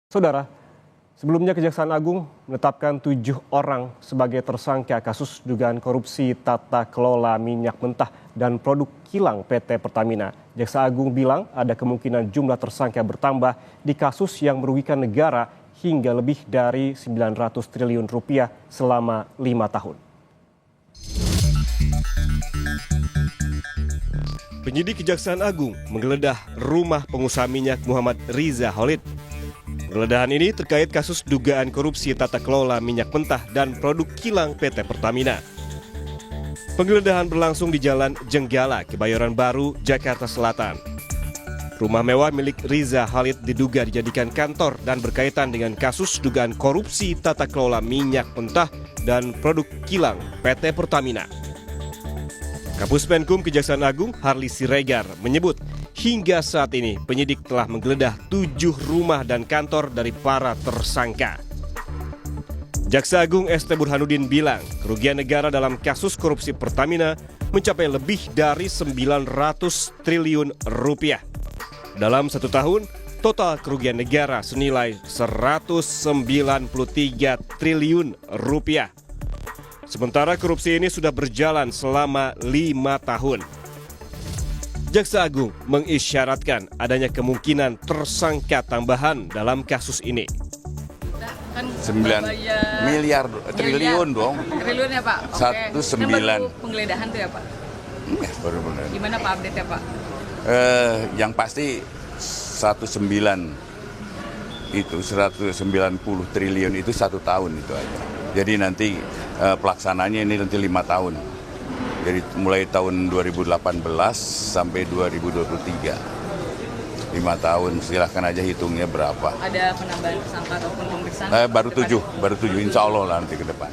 Saudara, sebelumnya Kejaksaan Agung menetapkan 7 orang sebagai tersangka kasus dugaan korupsi tata kelola minyak mentah dan produk kilang PT Pertamina. Jaksa Agung bilang ada kemungkinan jumlah tersangka bertambah di kasus yang merugikan negara hingga lebih dari 900 triliun rupiah selama 5 tahun. Penyidik Kejaksaan Agung menggeledah rumah pengusaha minyak Muhammad Riza Khalid. Penggeledahan ini terkait kasus dugaan korupsi tata kelola minyak mentah dan produk kilang PT Pertamina. Penggeledahan berlangsung di Jalan Jenggala, Kebayoran Baru, Jakarta Selatan. Rumah mewah milik Riza Khalid diduga dijadikan kantor dan berkaitan dengan kasus dugaan korupsi tata kelola minyak mentah dan produk kilang PT Pertamina. Kapus Penkum Kejaksaan Agung Harli Siregar menyebut hingga saat ini penyidik telah menggeledah 7 rumah dan kantor dari para tersangka. Jaksa Agung ST Burhanuddin bilang kerugian negara dalam kasus korupsi Pertamina mencapai lebih dari 900 triliun rupiah. Dalam 1 tahun, total kerugian negara senilai 193 triliun rupiah. Sementara korupsi ini sudah berjalan selama 5 tahun. Jaksa Agung mengisyaratkan adanya kemungkinan tersangka tambahan dalam kasus ini. 9 miliar, triliun dong. Triliun ya Pak? Oke. 19. Baru penggeledahan tuh ya Pak? Baru benar. Gimana Pak update ya Pak? Yang pasti 19 itu 190 triliun itu 1 tahun itu aja. Jadi nanti pelaksananya ini nanti 5 tahun. Jadi mulai tahun 2018 sampai 2023. 5 tahun, silahkan aja hitungnya berapa. Ada penambahan tersangka ataupun pemeriksaan? Baru 7, insya Allah nanti ke depan.